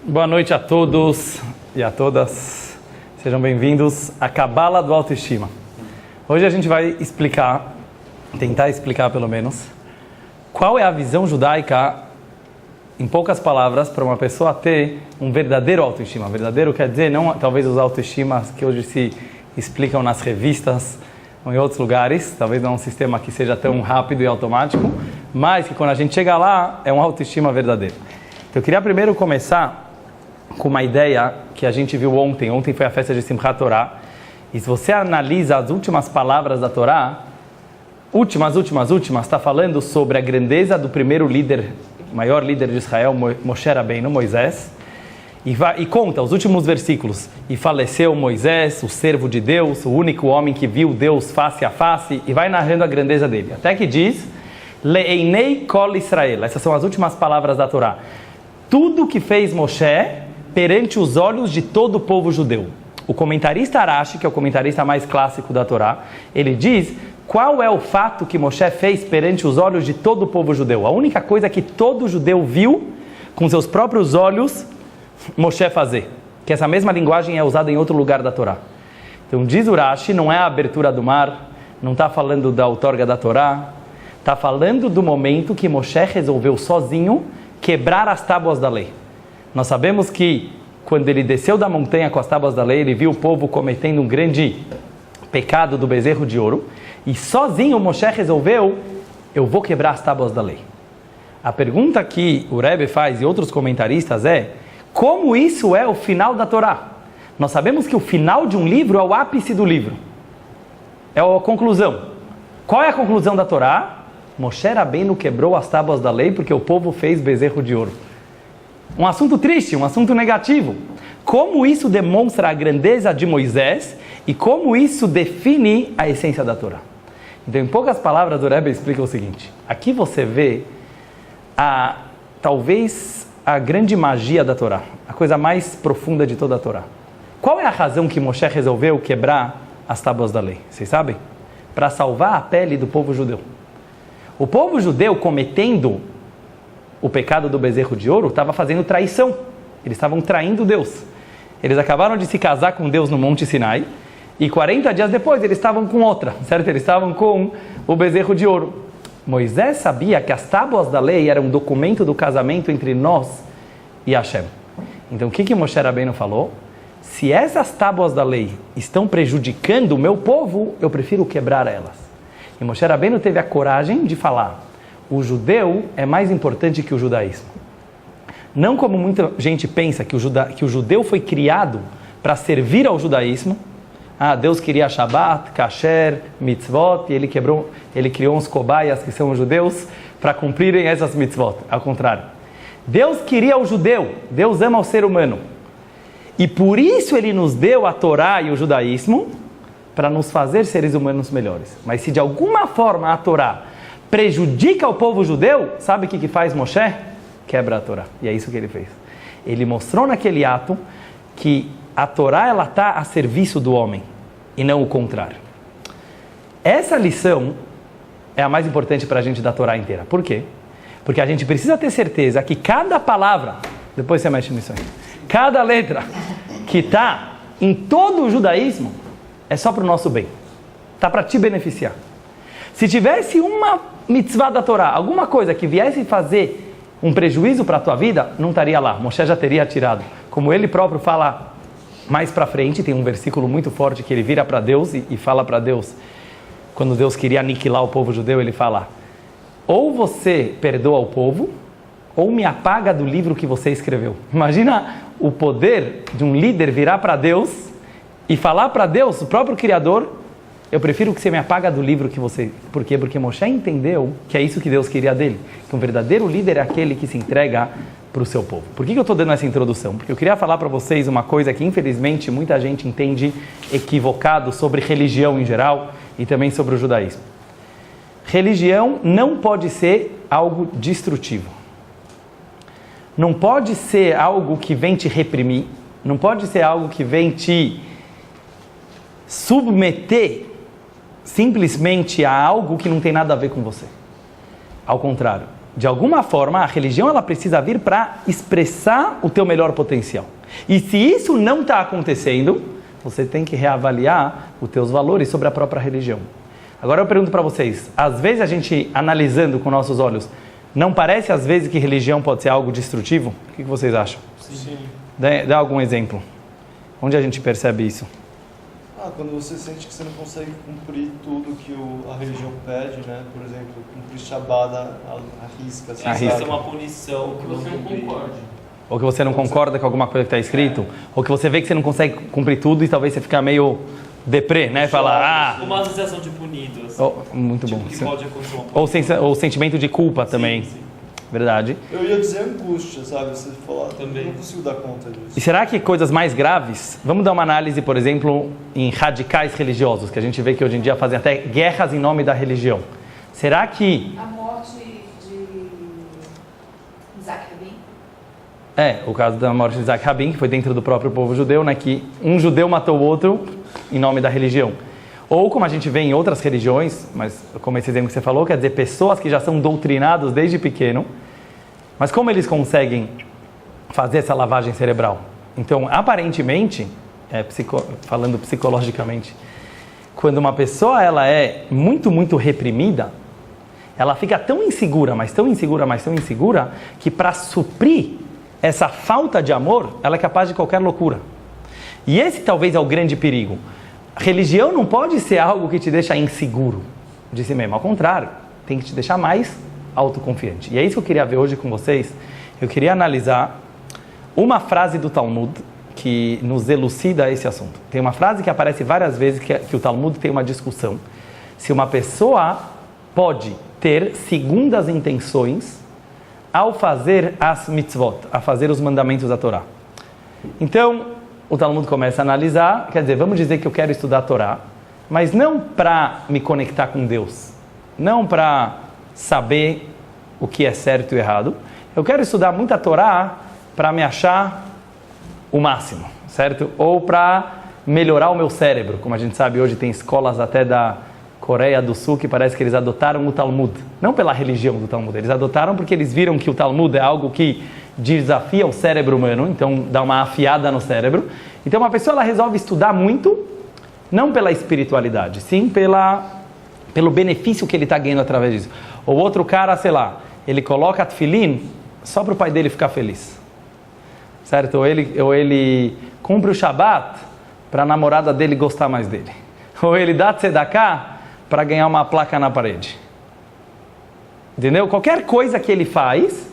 Boa noite a todos e a todas. Sejam bem-vindos à Cabala do Autoestima. Hoje a gente vai tentar explicar pelo menos, qual é a visão judaica, em poucas palavras, para uma pessoa ter um verdadeiro autoestima. Verdadeiro quer dizer, não talvez os autoestimas que hoje se explicam nas revistas ou em outros lugares, talvez não um sistema que seja tão rápido e automático, mas que quando a gente chega lá, é um autoestima verdadeiro. Então eu queria primeiro começar com uma ideia que a gente viu ontem. Ontem foi a festa de Simchat Torah. E se você analisa as últimas palavras da Torá, últimas, está falando sobre a grandeza do primeiro líder, maior líder de Israel, Moshe Rabbeinu, Moisés. E conta os últimos versículos. E faleceu Moisés, o servo de Deus, o único homem que viu Deus face a face. E vai narrando a grandeza dele. Até que diz, Le'einei kol Israel. Essas são as últimas palavras da Torá. Tudo que fez Moshe perante os olhos de todo o povo judeu. O comentarista Arashi, que é o comentarista mais clássico da Torá, ele diz qual é o fato que Moshe fez perante os olhos de todo o povo judeu. A única coisa que todo judeu viu com seus próprios olhos Moshe fazer. Que essa mesma linguagem é usada em outro lugar da Torá. Então diz Urashi, não é a abertura do mar, não está falando da outorga da Torá, está falando do momento que Moshe resolveu sozinho quebrar as tábuas da lei. Nós sabemos que quando ele desceu da montanha com as tábuas da lei, ele viu o povo cometendo um grande pecado do bezerro de ouro, e sozinho Moshe resolveu, eu vou quebrar as tábuas da lei. A pergunta que o Rebbe faz e outros comentaristas é, como isso é o final da Torá? Nós sabemos que o final de um livro é o ápice do livro, é a conclusão. Qual é a conclusão da Torá? Moshe Rabbeinu quebrou as tábuas da lei porque o povo fez bezerro de ouro. Um assunto triste, um assunto negativo. Como isso demonstra a grandeza de Moisés e como isso define a essência da Torá. Então, em poucas palavras, o Rebbe explica o seguinte. Aqui você vê talvez a grande magia da Torá, a coisa mais profunda de toda a Torá. Qual é a razão que Moshe resolveu quebrar as tábuas da lei? Vocês sabem? Para salvar a pele do povo judeu. O povo judeu, cometendo o pecado do bezerro de ouro, estava fazendo traição. Eles estavam traindo Deus. Eles acabaram de se casar com Deus no Monte Sinai, e 40 dias depois eles estavam com outra, certo? Eles estavam com o bezerro de ouro. Moisés sabia que as tábuas da lei eram um documento do casamento entre nós e Hashem. Então o que Moshe Rabbeinu falou? Se essas tábuas da lei estão prejudicando o meu povo, eu prefiro quebrar elas. E Moshe Rabbeinu teve a coragem de falar, o judeu é mais importante que o judaísmo. Não como muita gente pensa que o judeu foi criado para servir ao judaísmo. Deus queria Shabbat, Kasher, Mitzvot, e ele criou uns cobaias que são os judeus para cumprirem essas mitzvot. Ao contrário. Deus queria o judeu, Deus ama o ser humano. E por isso ele nos deu a Torá e o judaísmo para nos fazer seres humanos melhores. Mas se de alguma forma a Torá prejudica o povo judeu, sabe o que faz Moshe? Quebra a Torá. E é isso que ele fez. Ele mostrou naquele ato que a Torá está a serviço do homem e não o contrário. Essa lição é a mais importante para a gente da Torá inteira. Por quê? Porque a gente precisa ter certeza que cada palavra, depois você mexe nisso aí, cada letra que está em todo o judaísmo é só para o nosso bem. Está para te beneficiar. Se tivesse uma mitzvah da Torá, alguma coisa que viesse fazer um prejuízo para a tua vida, não estaria lá. Moshe já teria tirado. Como ele próprio fala mais para frente, tem um versículo muito forte que ele vira para Deus e fala para Deus, quando Deus queria aniquilar o povo judeu, ele fala, ou você perdoa o povo, ou me apaga do livro que você escreveu. Imagina o poder de um líder virar para Deus e falar para Deus, o próprio Criador, eu prefiro que você me apaga do livro que você... Por quê? Porque Moshe entendeu que é isso que Deus queria dele. Que um verdadeiro líder é aquele que se entrega para o seu povo. Por que eu estou dando essa introdução? Porque eu queria falar para vocês uma coisa que, infelizmente, muita gente entende equivocado sobre religião em geral e também sobre o judaísmo. Religião não pode ser algo destrutivo. Não pode ser algo que vem te reprimir. Não pode ser algo que vem te submeter simplesmente a algo que não tem nada a ver com você. Ao contrário, de alguma forma, a religião ela precisa vir para expressar o teu melhor potencial. E se isso não está acontecendo, você tem que reavaliar os teus valores sobre a própria religião. Agora eu pergunto para vocês, às vezes a gente, analisando com nossos olhos, não parece às vezes que religião pode ser algo destrutivo? O que vocês acham? Sim. Dá algum exemplo. Onde a gente percebe isso? Quando você sente que você não consegue cumprir tudo que a religião pede, né? Por exemplo, cumprir Shabbat à risca. Assim, Isso é uma punição que você não concorde. Ou que você não concorda com alguma coisa que está escrito, ou que você vê que você não consegue cumprir tudo e talvez você fica meio deprê, né? Falar, uma sensação de punido, assim. Muito bom. Que pode acontecer ou sentimento de culpa também. Sim. Verdade. Eu ia dizer angústia, sabe? Você falar, também. não consigo dar conta disso. E será que coisas mais graves? Vamos dar uma análise, por exemplo, em radicais religiosos, que a gente vê que hoje em dia fazem até guerras em nome da religião. Será que... A morte de Isaac Rabin? O caso da morte de Isaac Rabin, que foi dentro do próprio povo judeu, né? Que um judeu matou o outro em nome da religião. Ou como a gente vê em outras religiões, mas como esse exemplo que você falou, quer dizer, pessoas que já são doutrinados desde pequeno, mas como eles conseguem fazer essa lavagem cerebral? Então, aparentemente, falando psicologicamente, quando uma pessoa ela é muito, muito reprimida, ela fica tão insegura, mas tão insegura, mas tão insegura, que para suprir essa falta de amor, ela é capaz de qualquer loucura. E esse talvez é o grande perigo. A religião não pode ser algo que te deixa inseguro de si mesmo. Ao contrário, tem que te deixar mais autoconfiante. E é isso que eu queria ver hoje com vocês. Eu queria analisar uma frase do Talmud que nos elucida esse assunto. Tem uma frase que aparece várias vezes que o Talmud tem uma discussão. Se uma pessoa pode ter segundas intenções ao fazer as mitzvot, a fazer os mandamentos da Torá. Então, o Talmud começa a analisar, quer dizer, vamos dizer que eu quero estudar a Torá, mas não para me conectar com Deus, não para saber o que é certo e errado. Eu quero estudar muita Torá para me achar o máximo, certo? Ou para melhorar o meu cérebro. Como a gente sabe, hoje tem escolas até da Coreia do Sul que parece que eles adotaram o Talmud. Não pela religião do Talmud, eles adotaram porque eles viram que o Talmud é algo que desafia o cérebro humano, então dá uma afiada no cérebro. Então uma pessoa ela resolve estudar muito, não pela espiritualidade, sim pelo benefício que ele está ganhando através disso. Ou outro cara, sei lá, ele coloca tefilim só para o pai dele ficar feliz, certo? Ou ele cumpre o Shabat para a namorada dele gostar mais dele. Ou ele dá tzedakah para ganhar uma placa na parede. Entendeu? Qualquer coisa que ele faz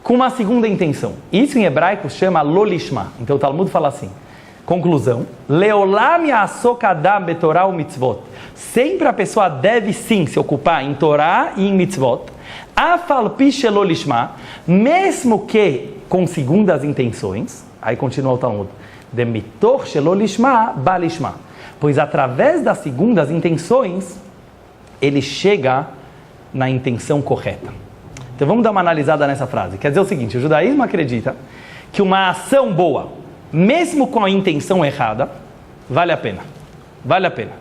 com uma segunda intenção. Isso em hebraico chama lolishma. Então o Talmud fala assim, conclusão, leolam ya'asok adam betorah u'mitzvot. Sempre a pessoa deve sim se ocupar em Torá e em mitzvot, afal pi shelo lishma, mesmo que com segundas intenções. Aí continua o Talmud, de mitor shelo lishma ba lishma. Pois através das segundas intenções, ele chega na intenção correta. Então vamos dar uma analisada nessa frase. Quer dizer o seguinte, o judaísmo acredita que uma ação boa, mesmo com a intenção errada, vale a pena. Vale a pena.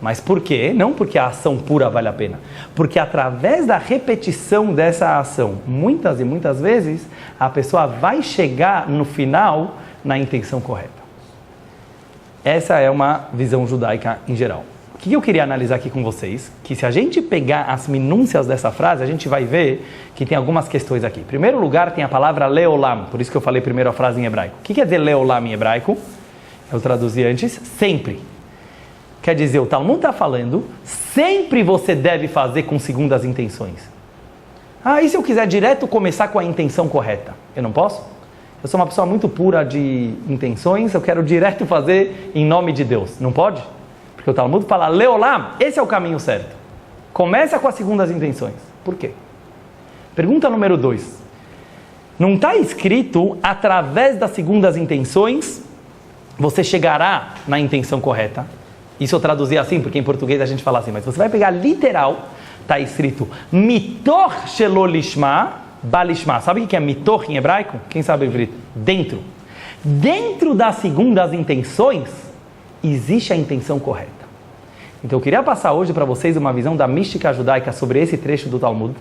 Mas por quê? Não porque a ação pura vale a pena. Porque através da repetição dessa ação, muitas e muitas vezes, a pessoa vai chegar no final na intenção correta. Essa é uma visão judaica em geral. O que eu queria analisar aqui com vocês, que se a gente pegar as minúcias dessa frase, a gente vai ver que tem algumas questões aqui. Em primeiro lugar, tem a palavra leolam, por isso que eu falei primeiro a frase em hebraico. O que quer dizer leolam em hebraico? Eu traduzi antes, sempre. Quer dizer, o Talmud está falando, sempre você deve fazer com segundas intenções. E se eu quiser direto começar com a intenção correta? Eu não posso? Eu sou uma pessoa muito pura de intenções, eu quero direto fazer em nome de Deus. Não pode? Porque o Talmud fala, leolam, esse é o caminho certo. Começa com as segundas intenções. Por quê? Pergunta número 2. Não está escrito, através das segundas intenções, você chegará na intenção correta. Isso eu traduzi assim, porque em português a gente fala assim, mas você vai pegar literal, está escrito, mitor shelo lishma, balishma. Sabe o que é mitor em hebraico? Quem sabe hebraico? Dentro. Dentro das segundas intenções, existe a intenção correta. Então eu queria passar hoje para vocês uma visão da mística judaica sobre esse trecho do Talmud,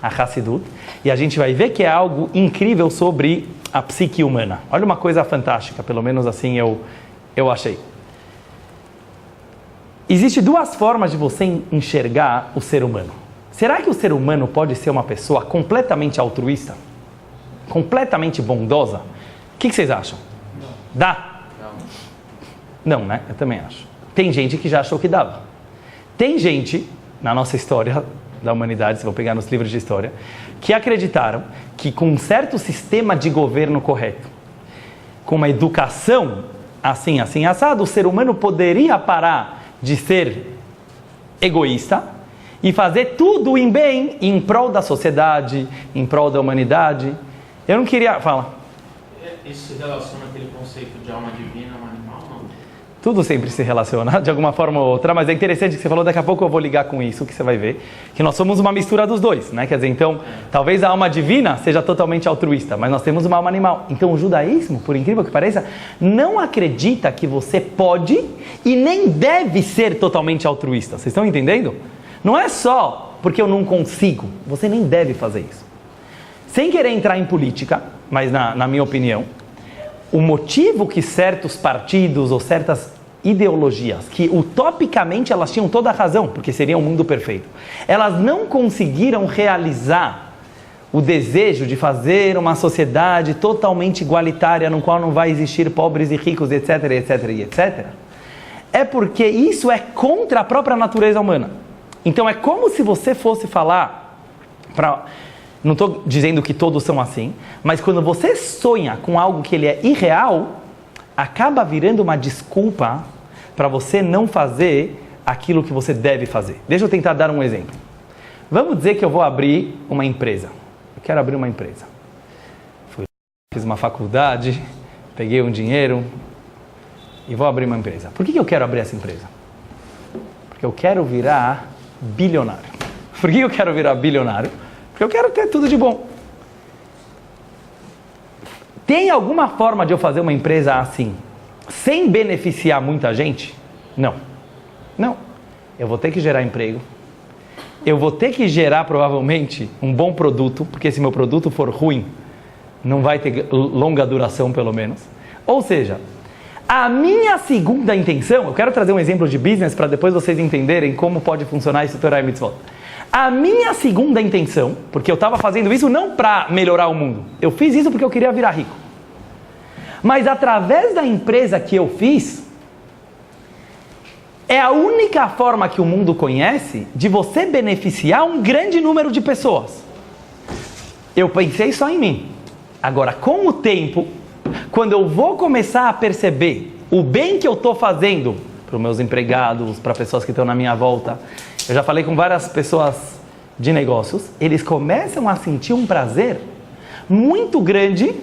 a Hassidut, e a gente vai ver que é algo incrível sobre a psique humana. Olha uma coisa fantástica, pelo menos assim eu achei. Existem duas formas de você enxergar o ser humano. Será que o ser humano pode ser uma pessoa completamente altruísta? Completamente bondosa? O que vocês acham? Não. Dá? Não, né? Eu também acho. Tem gente que já achou que dava. Tem gente, na nossa história da humanidade, se vou pegar nos livros de história, que acreditaram que com um certo sistema de governo correto, com uma educação assim, assado, o ser humano poderia parar de ser egoísta e fazer tudo em bem, em prol da sociedade, em prol da humanidade. Eu não queria... Fala. Isso se relaciona àquele conceito de alma divina, um animal, não? Tudo sempre se relaciona, de alguma forma ou outra, mas é interessante que você falou, daqui a pouco eu vou ligar com isso, que você vai ver, que nós somos uma mistura dos dois, né? Quer dizer, então, talvez a alma divina seja totalmente altruísta, mas nós temos uma alma animal. Então o judaísmo, por incrível que pareça, não acredita que você pode e nem deve ser totalmente altruísta. Vocês estão entendendo? Não é só porque eu não consigo, você nem deve fazer isso. Sem querer entrar em política, mas na minha opinião, o motivo que certos partidos ou certas ideologias, que utopicamente elas tinham toda a razão, porque seria um mundo perfeito, elas não conseguiram realizar o desejo de fazer uma sociedade totalmente igualitária, no qual não vai existir pobres e ricos, etc, etc, etc, é porque isso é contra a própria natureza humana. Então é como se você fosse falar para... Não estou dizendo que todos são assim, mas quando você sonha com algo que ele é irreal, acaba virando uma desculpa para você não fazer aquilo que você deve fazer. Deixa eu tentar dar um exemplo. Vamos dizer que eu vou abrir uma empresa. Eu quero abrir uma empresa. Fiz uma faculdade, peguei um dinheiro e vou abrir uma empresa. Por que eu quero abrir essa empresa? Porque eu quero virar bilionário. Por que eu quero virar bilionário? Eu quero ter tudo de bom. Tem alguma forma de eu fazer uma empresa assim, sem beneficiar muita gente? Não. Não. Eu vou ter que gerar emprego. Eu vou ter que gerar, provavelmente, um bom produto, porque se meu produto for ruim, não vai ter longa duração, pelo menos. Ou seja, a minha segunda intenção, eu quero trazer um exemplo de business para depois vocês entenderem como pode funcionar esse Torah e Mitzvot. A minha segunda intenção, porque eu estava fazendo isso não para melhorar o mundo, eu fiz isso porque eu queria virar rico. Mas através da empresa que eu fiz, é a única forma que o mundo conhece de você beneficiar um grande número de pessoas. Eu pensei só em mim. Agora, com o tempo, quando eu vou começar a perceber o bem que eu estou fazendo para os meus empregados, para pessoas que estão na minha volta, eu já falei com várias pessoas de negócios, eles começam a sentir um prazer muito grande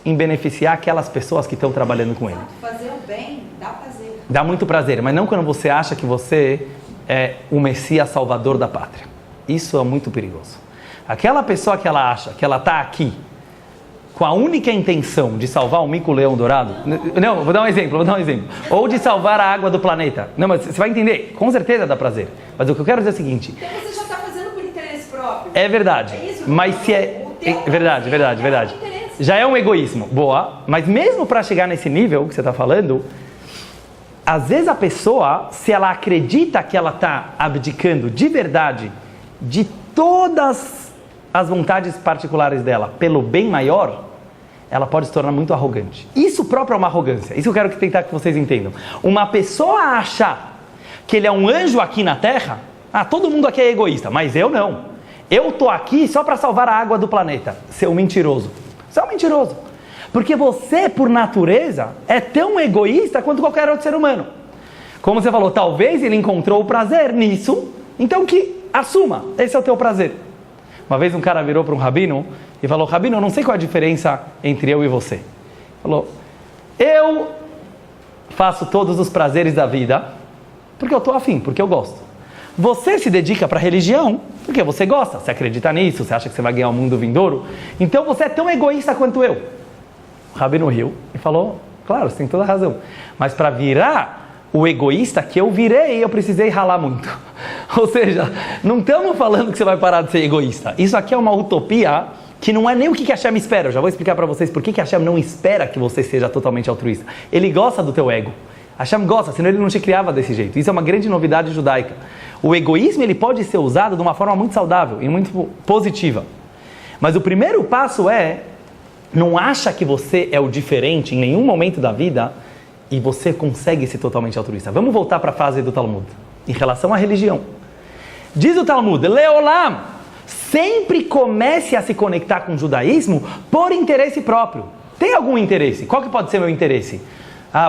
em beneficiar aquelas pessoas que estão trabalhando com ele. Fazer o bem dá prazer. Dá muito prazer, mas não quando você acha que você é o Messias Salvador da pátria. Isso é muito perigoso. Aquela pessoa que ela acha que ela está aqui com a única intenção de salvar o mico-leão dourado... Não, vou dar um exemplo. Ou de salvar a água do planeta. Não, mas você vai entender. Com certeza dá prazer. Mas o que eu quero dizer é o seguinte... Então você já está fazendo por interesse próprio. É verdade. É isso, mas se é... Verdade. Já é um egoísmo. Boa. Mas mesmo para chegar nesse nível que você está falando... Às vezes a pessoa, se ela acredita que ela está abdicando de verdade de todas as vontades particulares dela pelo bem maior, ela pode se tornar muito arrogante. Isso próprio é uma arrogância. Isso eu quero tentar que vocês entendam. Uma pessoa achar que ele é um anjo aqui na Terra, todo mundo aqui é egoísta, mas eu não. Eu estou aqui só para salvar a água do planeta. Seu mentiroso. Você é um mentiroso. Porque você, por natureza, é tão egoísta quanto qualquer outro ser humano. Como você falou, talvez ele encontrou o prazer nisso, então que assuma, esse é o teu prazer. Uma vez um cara virou para um rabino e falou: Rabino, eu não sei qual é a diferença entre eu e você. Falou: eu faço todos os prazeres da vida porque eu estou afim, porque eu gosto. Você se dedica para a religião porque você gosta, você acredita nisso, você acha que você vai ganhar o mundo vindouro. Então você é tão egoísta quanto eu. O rabino riu e falou: claro, você tem toda a razão. Mas para virar o egoísta que eu virei, eu precisei ralar muito. Ou seja, não estamos falando que você vai parar de ser egoísta. Isso aqui é uma utopia que não é nem o que Hashem espera. Eu já vou explicar para vocês por que Hashem não espera que você seja totalmente altruísta. Ele gosta do teu ego. Hashem gosta, senão ele não te criava desse jeito. Isso é uma grande novidade judaica. O egoísmo ele pode ser usado de uma forma muito saudável e muito positiva. Mas o primeiro passo é, não acha que você é o diferente em nenhum momento da vida e você consegue ser totalmente altruísta. Vamos voltar para a fase do Talmud, em relação à religião. Diz o Talmud, Leolam, sempre comece a se conectar com o judaísmo por interesse próprio. Tem algum interesse? Qual que pode ser meu interesse?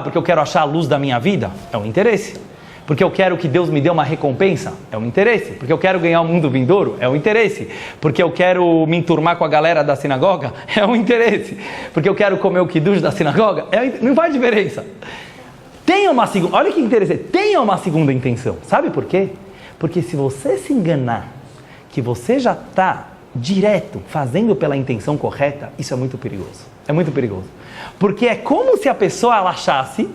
Porque eu quero achar a luz da minha vida? É um interesse. Porque eu quero que Deus me dê uma recompensa? É um interesse. Porque eu quero ganhar o mundo vindouro? É um interesse. Porque eu quero me enturmar com a galera da sinagoga? É um interesse. Porque eu quero comer o kiddush da sinagoga? Não faz diferença. Tenha uma segunda... Olha que interessante. Tenha uma segunda intenção. Sabe por quê? Porque se você se enganar que você já está direto fazendo pela intenção correta, isso é muito perigoso. É muito perigoso. Porque é como se a pessoa ela achasse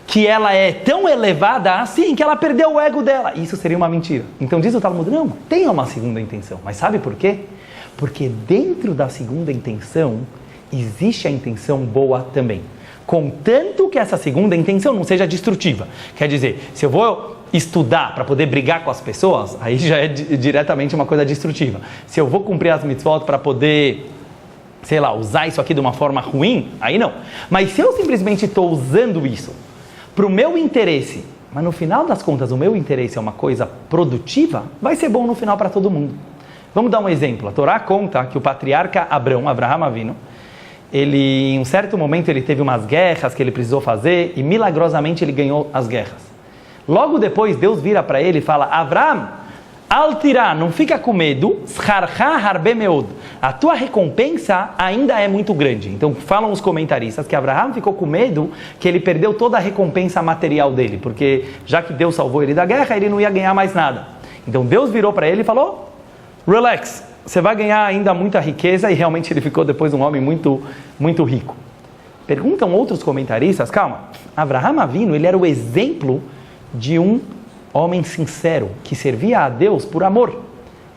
que ela é tão elevada assim que ela perdeu o ego dela. Isso seria uma mentira. Então diz o Talmud, não, tenha uma segunda intenção. Mas sabe por quê? Porque dentro da segunda intenção existe a intenção boa também. Contanto que essa segunda intenção não seja destrutiva. Quer dizer, se eu vou estudar para poder brigar com as pessoas, aí já é diretamente uma coisa destrutiva. Se eu vou cumprir as mitzvot para poder, sei lá, usar isso aqui de uma forma ruim, aí não. Mas se eu simplesmente estou usando isso para o meu interesse, mas no final das contas o meu interesse é uma coisa produtiva, vai ser bom no final para todo mundo. Vamos dar um exemplo. A Torá conta que o patriarca Abraham Avinu, ele, em um certo momento ele teve umas guerras que ele precisou fazer e milagrosamente ele ganhou as guerras. Logo depois Deus vira para ele e fala, Avraham, Al-Tirá, não fica com medo, a tua recompensa ainda é muito grande. Então falam os comentaristas que Abraham ficou com medo que ele perdeu toda a recompensa material dele, porque já que Deus salvou ele da guerra, ele não ia ganhar mais nada. Então Deus virou para ele e falou, relax, você vai ganhar ainda muita riqueza, e realmente ele ficou depois um homem muito, muito rico. Perguntam outros comentaristas, calma, Abraham Avinu, ele era o exemplo de um homem sincero, que servia a Deus por amor.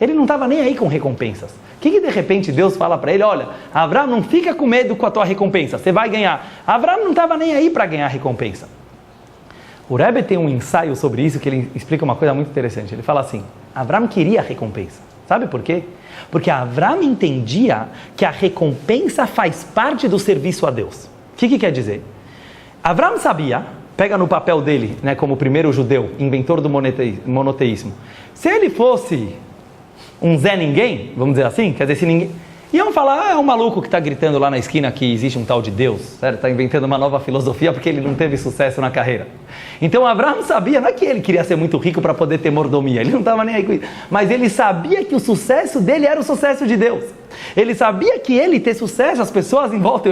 Ele não estava nem aí com recompensas. O que de repente Deus fala para ele, olha, Abraham, não fica com medo com a tua recompensa, você vai ganhar. Abraham não estava nem aí para ganhar a recompensa. O Rebbe tem um ensaio sobre isso, que ele explica uma coisa muito interessante. Ele fala assim, Abraham queria a recompensa. Sabe por quê? Porque Abraham entendia que a recompensa faz parte do serviço a Deus. O que quer dizer? Abraham sabia, pega no papel dele, né, como o primeiro judeu, inventor do monoteísmo. Se ele fosse um Zé Ninguém, vamos dizer assim, quer dizer, se ninguém... Iam falar, é um maluco que está gritando lá na esquina que existe um tal de Deus, está inventando uma nova filosofia porque ele não teve sucesso na carreira. Então Abraham sabia, não é que ele queria ser muito rico para poder ter mordomia, ele não estava nem aí com isso, mas ele sabia que o sucesso dele era o sucesso de Deus. Ele sabia que ele ter sucesso, as pessoas em volta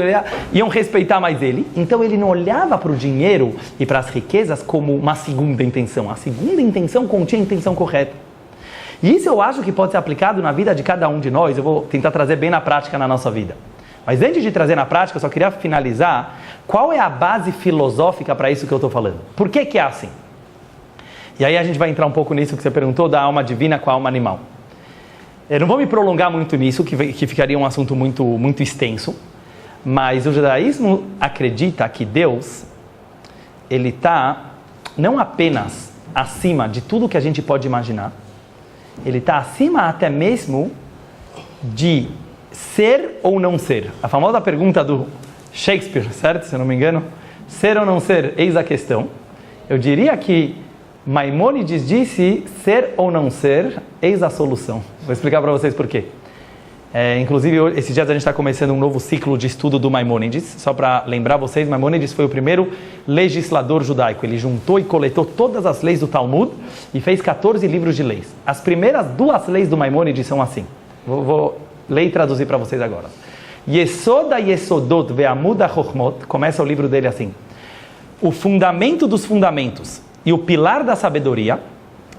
iam respeitar mais ele, então ele não olhava para o dinheiro e para as riquezas como uma segunda intenção. A segunda intenção continha a intenção correta. E isso eu acho que pode ser aplicado na vida de cada um de nós. Eu vou tentar trazer bem na prática na nossa vida. Mas antes de trazer na prática, eu só queria finalizar qual é a base filosófica para isso que eu estou falando. Por que é assim? E aí a gente vai entrar um pouco nisso que você perguntou, da alma divina com a alma animal. Eu não vou me prolongar muito nisso, que ficaria um assunto muito, muito extenso. Mas o judaísmo acredita que Deus, ele está não apenas acima de tudo que a gente pode imaginar, ele está acima até mesmo de ser ou não ser. A famosa pergunta do Shakespeare, certo? Se eu não me engano. Ser ou não ser, eis a questão. Eu diria que Maimônides disse ser ou não ser, eis a solução. Vou explicar para vocês por quê. Inclusive, esses dias a gente está começando um novo ciclo de estudo do Maimônides. Só para lembrar vocês, Maimônides foi o primeiro legislador judaico. Ele juntou e coletou todas as leis do Talmud e fez 14 livros de leis. As primeiras 2 leis do Maimônides são assim. Vou ler e traduzir para vocês agora. Yesoda Yesodot Ve'amud HaChochmot, começa o livro dele assim. O fundamento dos fundamentos e o pilar da sabedoria,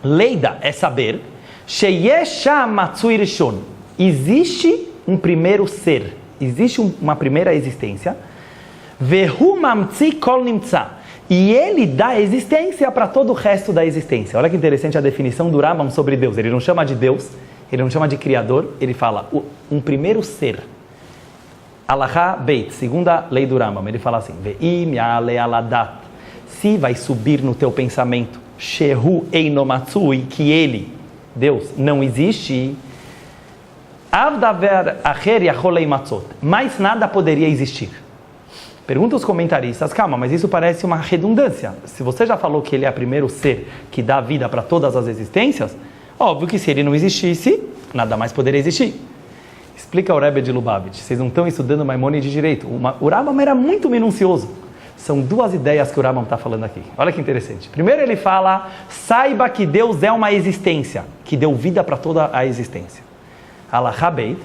Leida é saber, Sheyesha Matsui Rishon, existe um primeiro ser, existe uma primeira existência, Vehu Mamtzi Kol Nimtza, E ele dá existência para todo o resto da existência. Olha que interessante a definição do Rambam sobre Deus. Ele não chama de Deus, ele não chama de Criador, ele fala um primeiro ser. Alahá Beit, segunda lei do Rambam, ele fala assim, Ve'im ya'ale aladat, se vai subir no teu pensamento, Shehu einomatsui, que ele, Deus, não existe, Avdaver acher yacholei matzot, mais nada poderia existir. Pergunta os comentaristas, calma, mas isso parece uma redundância. Se você já falou que ele é o primeiro ser que dá vida para todas as existências, óbvio que se ele não existisse, nada mais poderia existir. Explica o Rebbe de Lubavitch, vocês não estão estudando Maimônides direito. O Rambam era muito minucioso. São duas ideias que o Rambam está falando aqui. Olha que interessante. Primeiro ele fala, saiba que Deus é uma existência, que deu vida para toda a existência. Alahá Beit,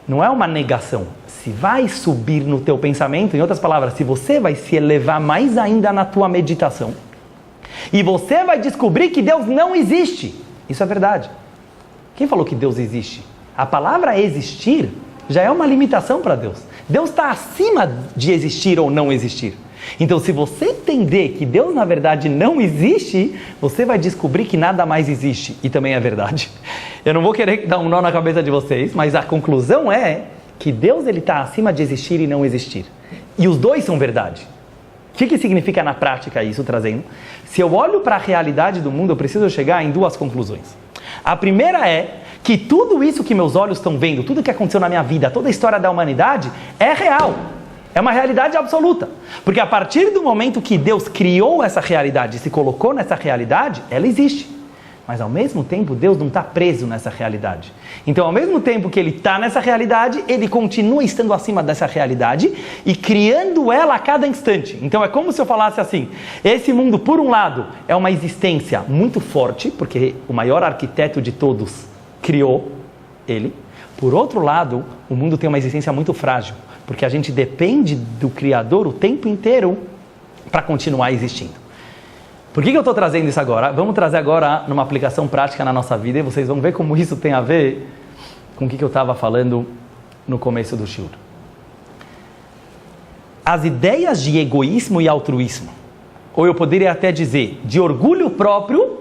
não é uma negação. Se vai subir no teu pensamento, em outras palavras, se você vai se elevar mais ainda na tua meditação, e você vai descobrir que Deus não existe. Isso é verdade. Quem falou que Deus existe? A palavra existir já é uma limitação para Deus. Deus está acima de existir ou não existir. Então, se você entender que Deus, na verdade, não existe, você vai descobrir que nada mais existe. E também é verdade. Eu não vou querer dar um nó na cabeça de vocês, mas a conclusão é que Deus está acima de existir e não existir. E os dois são verdade. O que significa na prática isso, trazendo? Se eu olho para a realidade do mundo, eu preciso chegar em duas conclusões. A primeira é que tudo isso que meus olhos estão vendo, tudo que aconteceu na minha vida, toda a história da humanidade, é real. É uma realidade absoluta. Porque a partir do momento que Deus criou essa realidade e se colocou nessa realidade, ela existe. Mas ao mesmo tempo, Deus não está preso nessa realidade. Então, ao mesmo tempo que Ele está nessa realidade, Ele continua estando acima dessa realidade e criando ela a cada instante. Então, é como se eu falasse assim, esse mundo, por um lado, é uma existência muito forte, porque o maior arquiteto de todos criou Ele. Por outro lado, o mundo tem uma existência muito frágil, porque a gente depende do Criador o tempo inteiro para continuar existindo. Por que eu estou trazendo isso agora? Vamos trazer agora numa aplicação prática na nossa vida e vocês vão ver como isso tem a ver com o que eu estava falando no começo do shiur. As ideias de egoísmo e altruísmo, ou eu poderia até dizer de orgulho próprio,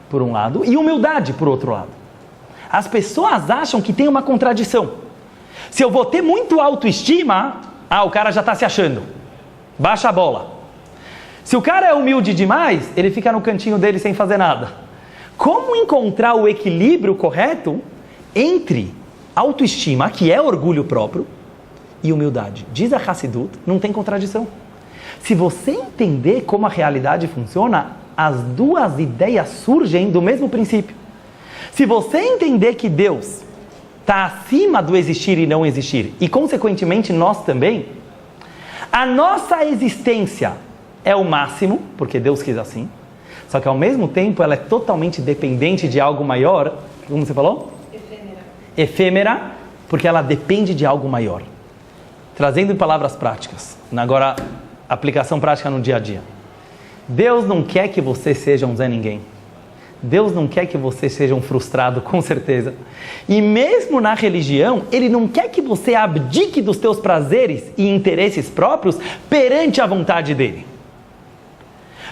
por um lado, e humildade, por outro lado. As pessoas acham que tem uma contradição. Se eu vou ter muito autoestima, o cara já está se achando. Baixa a bola. Se o cara é humilde demais, ele fica no cantinho dele sem fazer nada. Como encontrar o equilíbrio correto entre autoestima, que é orgulho próprio, e humildade? Diz a Hassidut, não tem contradição. Se você entender como a realidade funciona, as duas ideias surgem do mesmo princípio. Se você entender que Deus está acima do existir e não existir, e consequentemente nós também, a nossa existência é o máximo, porque Deus quis assim, só que ao mesmo tempo ela é totalmente dependente de algo maior, como você falou? Efêmera, porque ela depende de algo maior. Trazendo em palavras práticas, agora aplicação prática no dia a dia. Deus não quer que você seja um Zé Ninguém. Deus não quer que você seja um frustrado, com certeza. E mesmo na religião, Ele não quer que você abdique dos teus prazeres e interesses próprios perante a vontade dEle.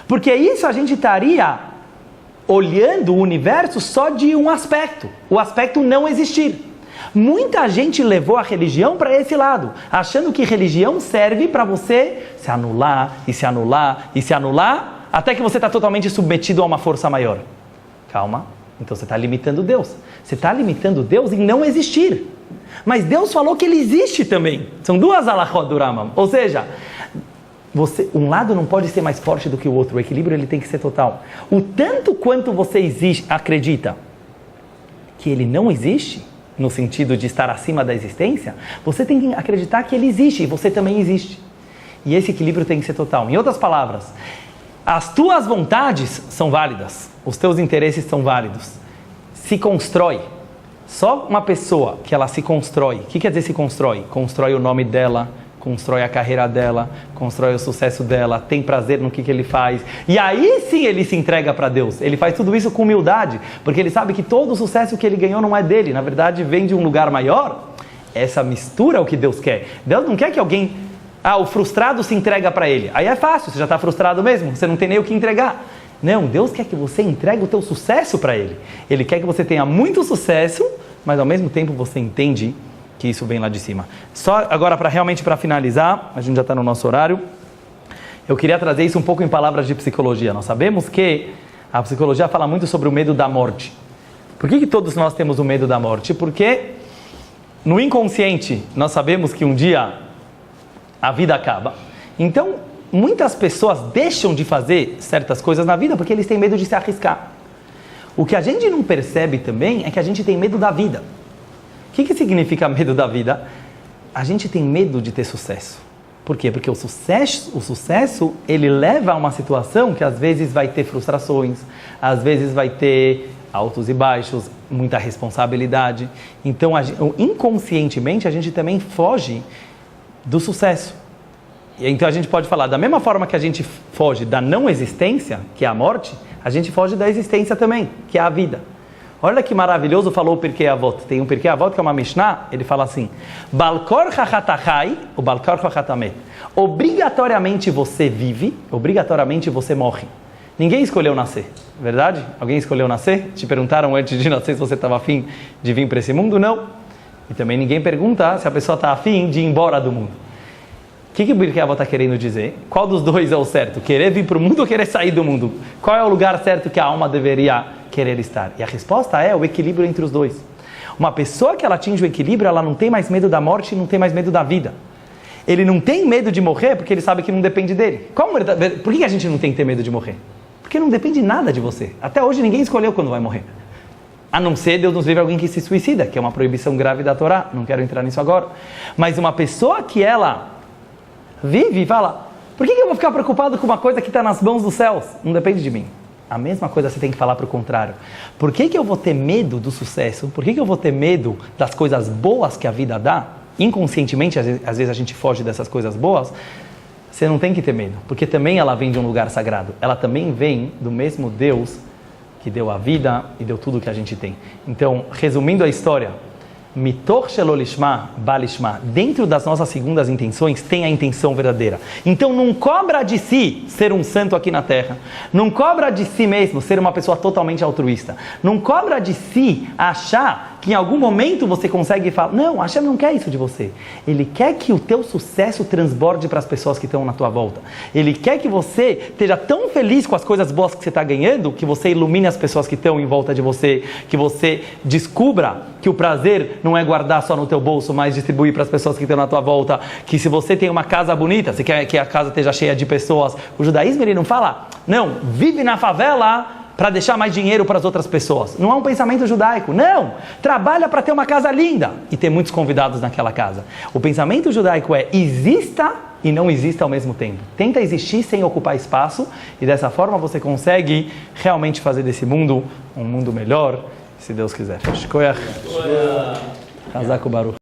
Porque isso a gente estaria olhando o universo só de um aspecto, o aspecto não existir. Muita gente levou a religião para esse lado, achando que religião serve para você se anular, e se anular, e se anular, até que você está totalmente submetido a uma força maior. Calma, então você está limitando Deus. Você está limitando Deus em não existir. Mas Deus falou que Ele existe também. São duas alachot do Rambam. Ou seja, um lado não pode ser mais forte do que o outro. O equilíbrio ele tem que ser total. O tanto quanto você acredita que Ele não existe, no sentido de estar acima da existência, você tem que acreditar que Ele existe e você também existe. E esse equilíbrio tem que ser total. Em outras palavras, as tuas vontades são válidas, os teus interesses são válidos. Se constrói. Só uma pessoa que ela se constrói. O que quer dizer se constrói? Constrói o nome dela, constrói a carreira dela, constrói o sucesso dela, tem prazer no que ele faz. E aí sim ele se entrega para Deus. Ele faz tudo isso com humildade, porque ele sabe que todo o sucesso que ele ganhou não é dele. Na verdade, vem de um lugar maior. Essa mistura é o que Deus quer. Deus não quer que alguém O frustrado se entrega para ele. Aí é fácil, você já está frustrado mesmo, você não tem nem o que entregar. Não, Deus quer que você entregue o teu sucesso para Ele. Ele quer que você tenha muito sucesso, mas ao mesmo tempo você entende que isso vem lá de cima. Só agora, realmente para finalizar, a gente já está no nosso horário, eu queria trazer isso um pouco em palavras de psicologia. Nós sabemos que a psicologia fala muito sobre o medo da morte. Por que todos nós temos o medo da morte? Porque no inconsciente nós sabemos que um dia a vida acaba. Então, muitas pessoas deixam de fazer certas coisas na vida porque eles têm medo de se arriscar. O que a gente não percebe também é que a gente tem medo da vida. O que significa medo da vida? A gente tem medo de ter sucesso. Por quê? Porque o sucesso, ele leva a uma situação que às vezes vai ter frustrações, às vezes vai ter altos e baixos, muita responsabilidade. Então, inconscientemente, a gente também foge do sucesso. Então a gente pode falar, da mesma forma que a gente foge da não existência, que é a morte, a gente foge da existência também, que é a vida. Olha que maravilhoso falou o Pirkei Avot. Tem um Pirkei Avot que é uma Mishnah, ele fala assim, Balkor hachatachai, o Balkor hachatamet. Obrigatoriamente você vive, obrigatoriamente você morre. Ninguém escolheu nascer, verdade? Alguém escolheu nascer? Te perguntaram antes de nascer se você estava afim de vir para esse mundo? Não. E também ninguém pergunta se a pessoa está afim de ir embora do mundo. O que o Pirkei Avot está querendo dizer? Qual dos dois é o certo? Querer vir para o mundo ou querer sair do mundo? Qual é o lugar certo que a alma deveria querer estar? E a resposta é o equilíbrio entre os dois. Uma pessoa que ela atinge o equilíbrio, ela não tem mais medo da morte e não tem mais medo da vida. Ele não tem medo de morrer porque ele sabe que não depende dele. Por que a gente não tem que ter medo de morrer? Porque não depende nada de você. Até hoje ninguém escolheu quando vai morrer. A não ser, Deus nos livre, alguém que se suicida, que é uma proibição grave da Torá. Não quero entrar nisso agora. Mas uma pessoa que ela vive e fala, por que eu vou ficar preocupado com uma coisa que está nas mãos dos céus? Não depende de mim. A mesma coisa você tem que falar para o contrário. Por que eu vou ter medo do sucesso? Por que eu vou ter medo das coisas boas que a vida dá? Inconscientemente, às vezes a gente foge dessas coisas boas. Você não tem que ter medo, porque também ela vem de um lugar sagrado. Ela também vem do mesmo Deus que deu a vida e deu tudo que a gente tem. Então, resumindo a história, Mitor shelo lishma, balishma. Dentro das nossas segundas intenções tem a intenção verdadeira. Então não cobra de si ser um santo aqui na terra. Não cobra de si mesmo ser uma pessoa totalmente altruísta. Não cobra de si achar que em algum momento você consegue falar, não, Hashem não quer isso de você. Ele quer que o teu sucesso transborde para as pessoas que estão na tua volta. Ele quer que você esteja tão feliz com as coisas boas que você está ganhando, que você ilumine as pessoas que estão em volta de você, que você descubra que o prazer não é guardar só no teu bolso, mas distribuir para as pessoas que estão na tua volta, que se você tem uma casa bonita, você quer que a casa esteja cheia de pessoas. O judaísmo ele não fala, não, vive na favela para deixar mais dinheiro para as outras pessoas. Não é um pensamento judaico. Não! Trabalha para ter uma casa linda e ter muitos convidados naquela casa. O pensamento judaico é exista e não exista ao mesmo tempo. Tenta existir sem ocupar espaço e dessa forma você consegue realmente fazer desse mundo um mundo melhor, se Deus quiser. Shkoyach. Hazak u'baruch.